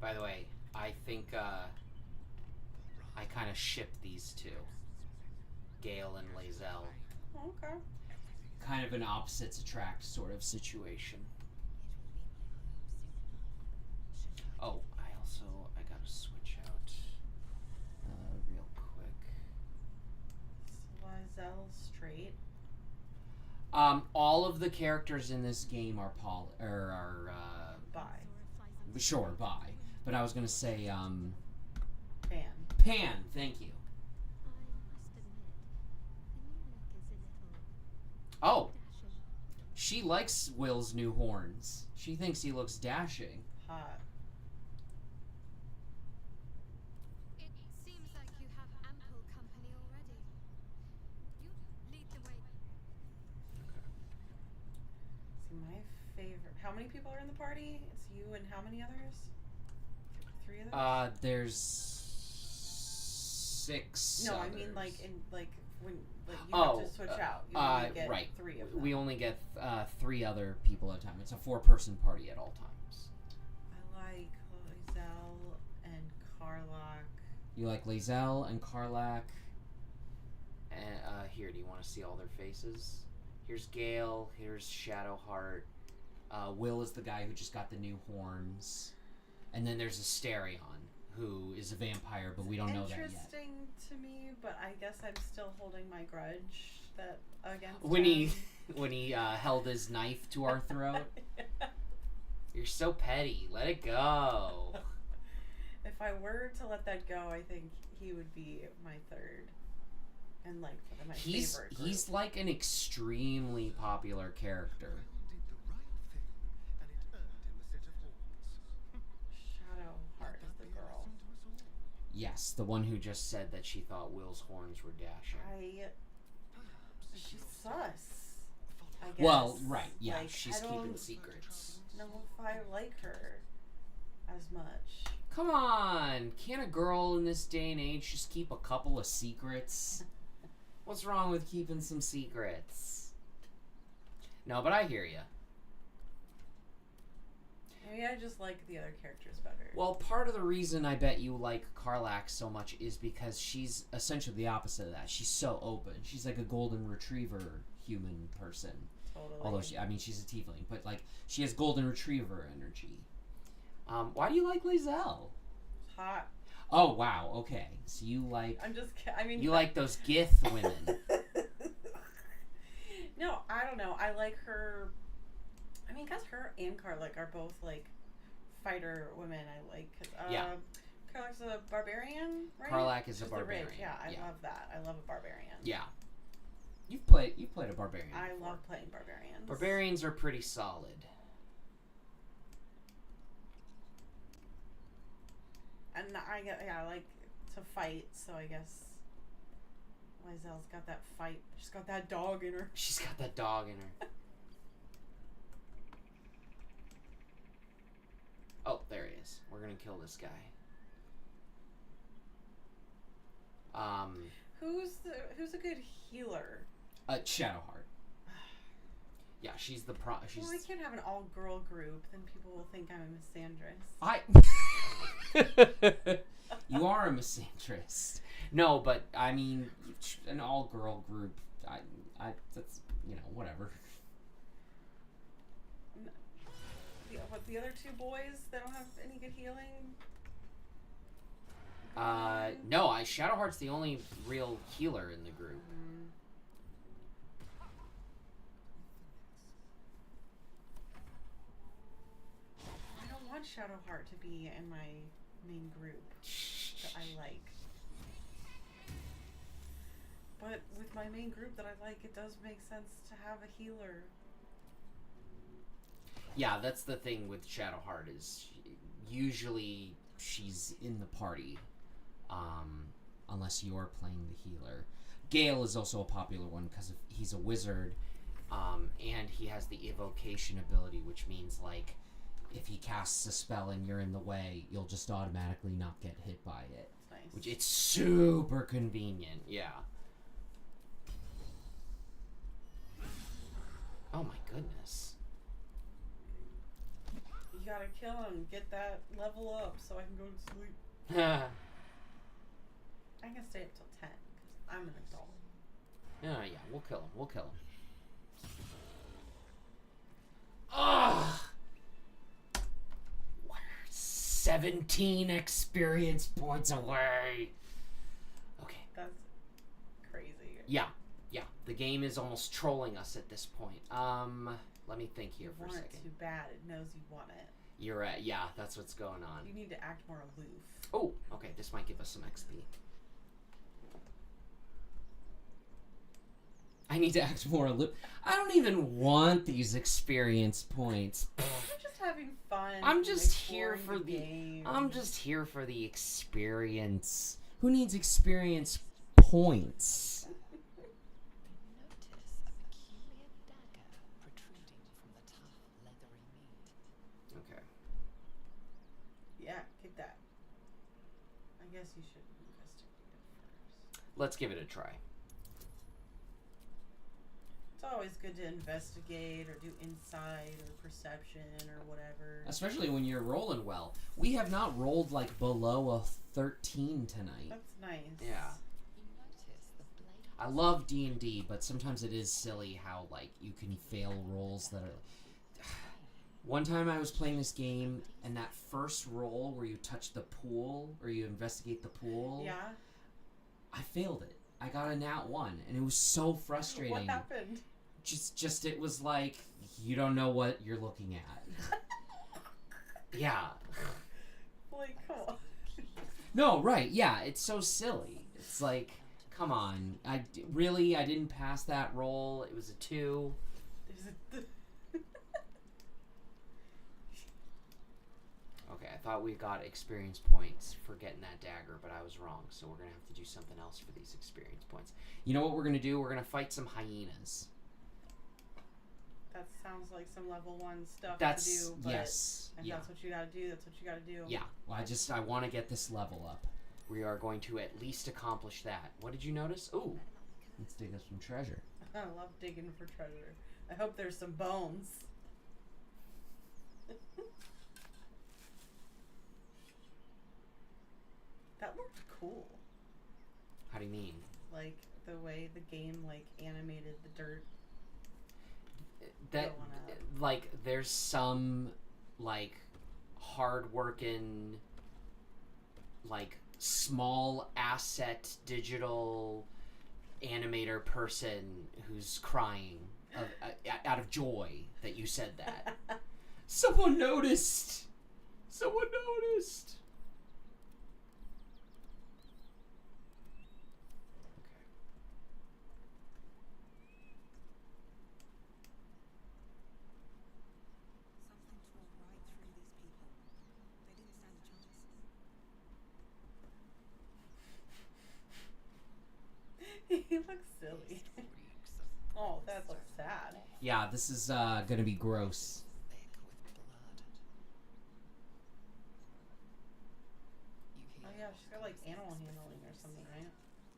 By the way, I think I kind of ship these two, Gale and Lae'zel. Okay. Kind of an opposites attract sort of situation. Oh, I gotta switch out real quick. Lae'zel straight. All of the characters in this game are Bye. sure, bi. But I was gonna say, Pan. Pan, thank you. I must admit, the new look is a little Oh, dashing. she likes Will's new horns. She thinks he looks dashing. Hot. It seems like you have ample company already. You lead the way. See, my favorite. How many people are in the party? It's you and how many others? 3 others? There's 6 No, I others. mean like when you have to switch out. You only get right. 3 of them. We only get 3 other people at a time. It's a 4-person party at all times. I like Lae'zel and Karlach. You like Lae'zel and Karlach. And here, do you want to see all their faces? Here's Gale. Here's Shadowheart. Will is the guy who just got the new horns. And then there's Asterion, who is a vampire, but we don't know that yet. Interesting to me, but I guess I'm still holding my grudge that against When he him. when he held his knife to our throat. You're so petty. Let it go. If I were to let that go, I think he would be my third. And like my favorite group. He's like an extremely popular character. Did the right thing, and it earned him a set of horns. Shadowheart is the girl. Yes, the one who just said that she thought Will's horns were dashing. She's sus. I guess. Well, right, yeah, Like, she's I keeping don't secrets. know if I like her as much. Come on, can't a girl in this day and age just keep a couple of secrets? What's wrong with keeping some secrets? No, but I hear you. Maybe I just like the other characters better. Well, part of the reason I bet you like Karlach so much is because she's essentially the opposite of that. She's so open. She's like a golden retriever human person. Totally. Although, she's a tiefling. But, like, she has golden retriever energy. Why do you like Lizelle? Hot. Oh, wow. Okay. So you like... You like those Gith women. No, I don't know. I like her... I mean, because her and Karlach are both, like, fighter women. I like... Yeah. Karlach's a barbarian, right? Karlach is a She's the barbarian. rich. Yeah, I love that. I love a barbarian. Yeah. You've played a barbarian I before. love playing barbarians. Barbarians are pretty solid. And I like to fight, so I guess Lizelle's got that fight. She's got that dog in her. She's got that dog in her. Oh, there he is. We're gonna kill this guy. Who's a good healer? Shadowheart. Yeah, she's the she's... Well, I can't have an all-girl group. Then people will think I'm a misandrist. You are a misandrist. No, but I mean, an all-girl group. That's whatever. The other two boys, they don't have any good healing. No, Shadowheart's the only real healer in the group. I don't want Shadowheart to be in my main group that I like. But with my main group that I like, it does make sense to have a healer. Yeah, that's the thing with Shadowheart is usually she's in the party, unless you're playing the healer. Gale is also a popular one because he's a wizard, and he has the evocation ability, which means like if he casts a spell and you're in the way, you'll just automatically not get hit by it. Nice. Which it's super convenient. Yeah. Oh my goodness. You gotta kill him, get that level up so I can go to sleep. I can stay up till 10 because I'm an adult. Yeah, we'll kill him. We'll kill him. Ugh! We're 17 experience points away. Okay. That's crazy. Yeah. The game is almost trolling us at this point. Let me think here for a second. You want it too bad. It knows you want it. You're right. Yeah, that's what's going on. You need to act more aloof. Oh, okay. This might give us some XP. I need to act more aloof. I don't even want these experience points. I'm just having fun. I'm just here exploring for the game. I'm just here for the experience. Who needs experience points? Notice a peculiar dagger protruding from the tough, leathery meat. Okay. Yeah, kick that. I guess you should investigate it first. Let's give it a try. It's always good to investigate or do insight or perception or whatever. Especially when you're rolling well. We have not rolled like below a 13 tonight. That's nice. Yeah. You notice the blade. I love D&D, but sometimes it is silly how like you can fail rolls that are One time I was playing this game and that first roll where you touch the pool or you investigate the pool, Yeah. I failed it. I got a nat 1, and it was so frustrating. What happened? Just it was like, you don't know what you're looking at. Yeah. Like, come on. No, right, yeah, it's so silly. It's like, come on. I didn't pass that roll. It was a 2. Okay, I thought we got experience points for getting that dagger, but I was wrong, so we're going to have to do something else for these experience points. You know what we're going to do? We're going to fight some hyenas. That sounds like some level 1 stuff That's, to do, but yes, if yeah. that's what you gotta do, that's what you gotta do. Yeah, well, I want to get this level up. We are going to at least accomplish that. What did you notice? Ooh, let's dig up some treasure. I love digging for treasure. I hope there's some bones. That looked cool. How do you mean? Like, the way the game, like, animated the dirt. That, going up. like, there's some, like, hard-working, like, small asset digital animator person who's crying out of joy that you said that. Someone noticed! Someone noticed! Something tore right through these people. They didn't stand a chance. He looks silly. Oh, that looks sad. Yeah, this is gonna be gross. Thick with blood. You hear Oh yeah, she's got like animal handling or something, right?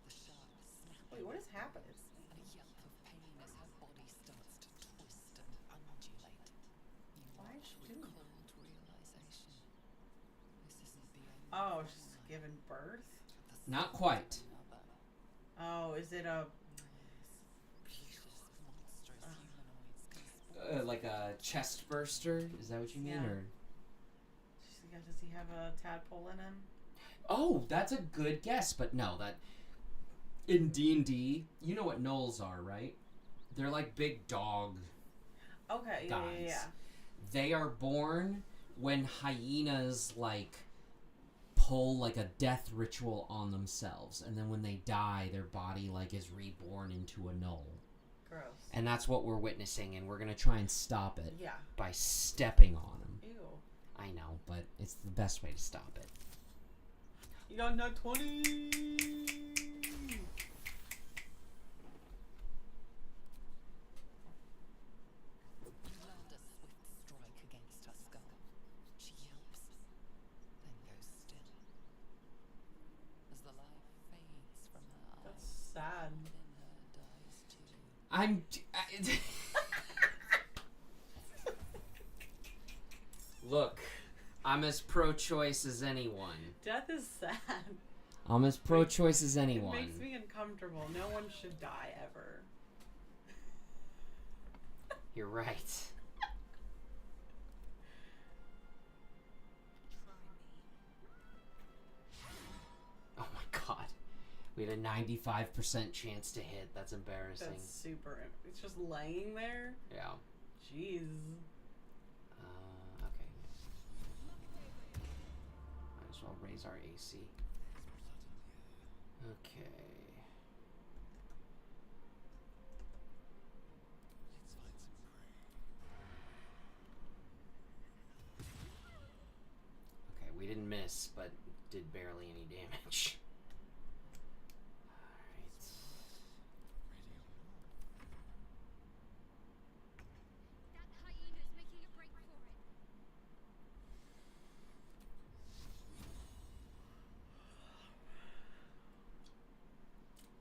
the sharp snap Wait, what is happening? and a yelp of pain as her body starts to twist and undulate. You Why is watch she with doing that? cold realization. This isn't the only Oh, she's giving birth? the Not quite. Oh, another is it a... vicious, monstrous humanoids can spawn Like a chest burster? Is that what you mean? Yeah. Or Does he have a tadpole in him? oh, that's a good guess, but no, that in D&D, you know what gnolls are, right? They're like big dog Okay, guys. yeah. They are born when hyenas like pull like a death ritual on themselves, and then when they die, their body like is reborn into a gnoll. Gross. And that's what we're witnessing, and we're gonna try and stop it Yeah. by stepping on them. Ew. I know, but it's the best way to stop it. You got nut 20! You land a swift strike against her skull. She yelps, then goes still. As the life fades from her That's eyes, sad. within her dies too. Look, I'm as pro-choice as anyone. Death is sad. I'm as pro-choice as It anyone. makes me uncomfortable. No one should die ever. You're right. Oh my god. We had a 95% chance to hit. That's embarrassing. That's super... It's just laying there? Yeah. Jeez. Okay. Might as well raise our AC. Okay. Let's find some prey. Okay, we didn't miss, but did barely any damage. Alright. That hyena's making a break for it.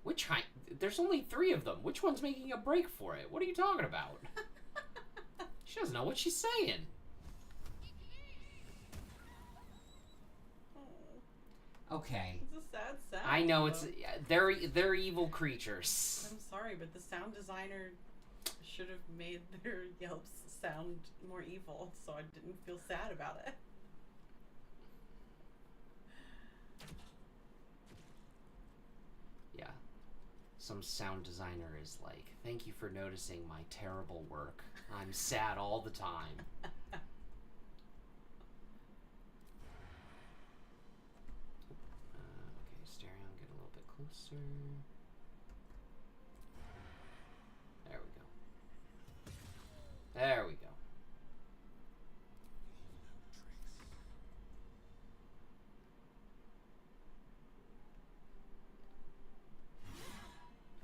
Which there's only 3 of them. Which one's making a break for it? What are you talking about? She doesn't know what she's saying. Oh, Okay. it's a sad sound. I know it's though. they're evil creatures. I'm sorry, but the sound designer should have made their yelps sound more evil, so I didn't feel sad about it. Yeah. some sound designer is like, thank you for noticing my terrible work. I'm sad all the time. Okay, stereo, get a little bit closer. There we go. There we go.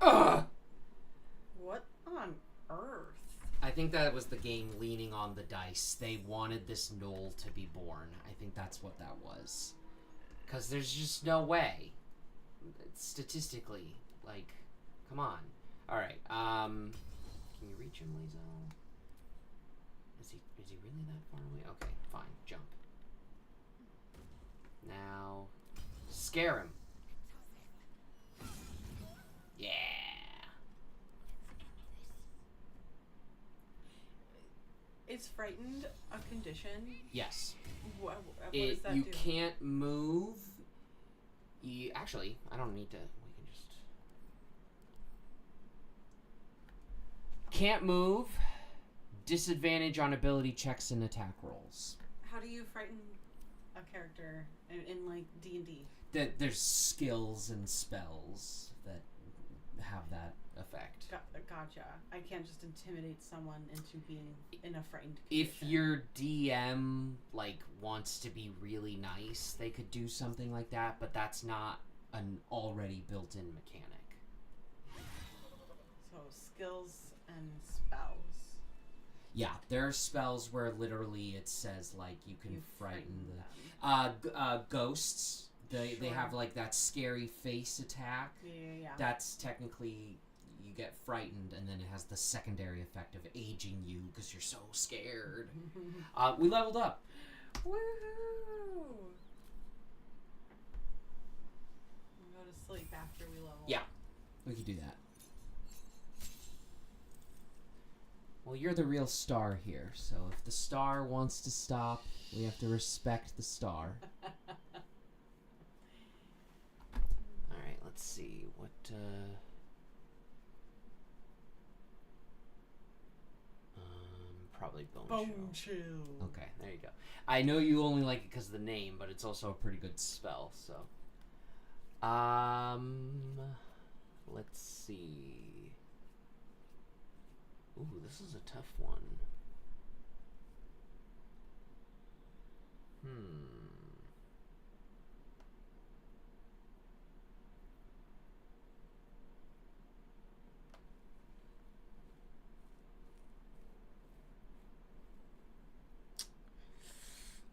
Ugh! What on earth? I think that was the game leaning on the dice. They wanted this knoll to be born. I think that's what that was. Because there's just no way. Statistically. Like, come on. Alright, can you reach him, Lae'zel? Is he really that far away? Okay, fine. Jump. Now, scare him. Yeah. Is frightened a condition? Yes. What does that You do? can't move. You actually, I don't need to. We can just can't move. Disadvantage on ability checks and attack rolls. How do you frighten a character in like D&D? There's skills and spells that have that effect. Gotcha. I can't just intimidate someone into being in a frightened If condition. your DM like wants to be really nice, they could do something like that, but that's not an already built-in mechanic. So skills and spells. Yeah, there are spells where literally it says like you can frighten them. the ghosts. They Sure. have like that scary face attack. Yeah. That's technically you get frightened, and then it has the secondary effect of aging you because you're so scared. We leveled up. Woohoo! We'll go to sleep after we level. Yeah, we could do that. Well, you're the real star here, so if the star wants to stop, we have to respect the star. Alright, let's see. What, probably Bone Chill. Okay, there you go. I know you only like it because of the name, but it's also a pretty good spell, so. Let's see. Ooh, this is a tough one.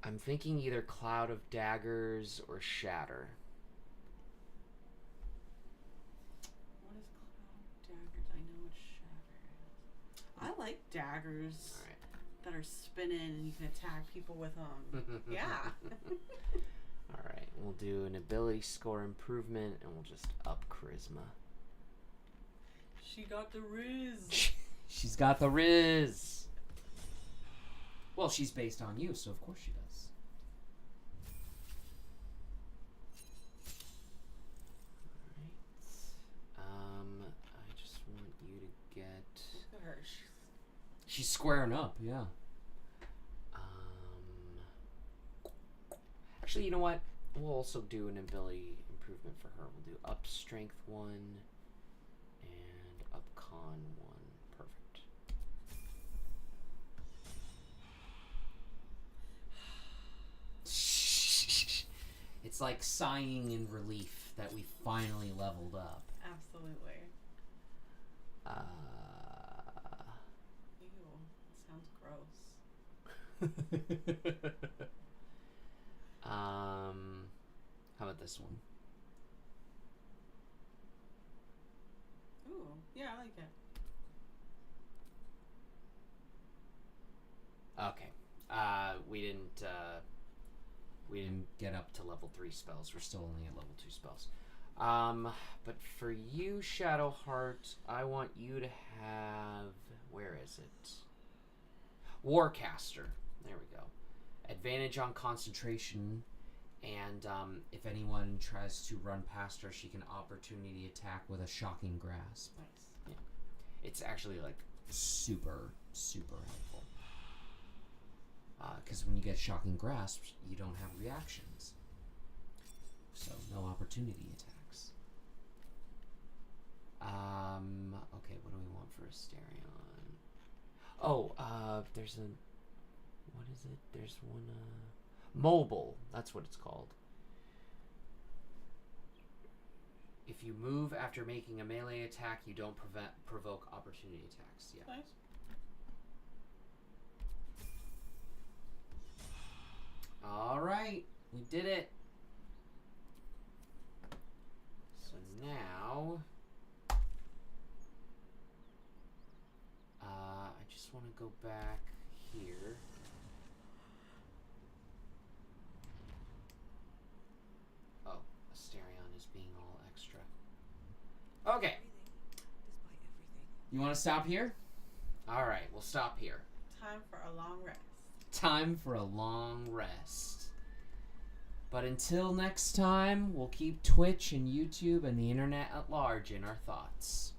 I'm thinking either Cloud of Daggers or Shatter. What is Cloud Daggers? I know what Shatter is. I like daggers that are spinning and you can attack people with them. Yeah. Alright, we'll do an ability score improvement and we'll just up Charisma. She got the riz. She's got the Riz. Well, she's based on you, so of course she does. Alright. I just want you to get... Look at her. She's squaring up, yeah. Actually, you know what? We'll also do an ability improvement for her. We'll do up Strength 1 and up Con 1. Perfect. It's like sighing in relief that we finally leveled up. Absolutely. Ew. Sounds gross. How about this one? Ooh. Yeah, I like it. Okay. We didn't get up to level 3 spells. We're still only at level 2 spells. But for you, Shadowheart, I want you to have... Where is it? Warcaster. There we go. Advantage on concentration And if anyone tries to run past her, she can opportunity attack with a shocking grasp. Nice. It's actually like super, super helpful. Because when you get shocking grasps, you don't have reactions. So no opportunity attacks. Okay, what do we want for Asterion? Oh, there's a... What is it? There's one, Mobile. That's what it's called. If you move after making a melee attack, you don't provoke opportunity attacks. Yeah. Nice. All right, we did it. So now, I just want to go back here. Oh, Asterion is being all extra. Okay. Despite everything. You want to stop here? All right, we'll stop here. Time for a long rest. Time for a long rest. But until next time, we'll keep Twitch and YouTube and the internet at large in our thoughts.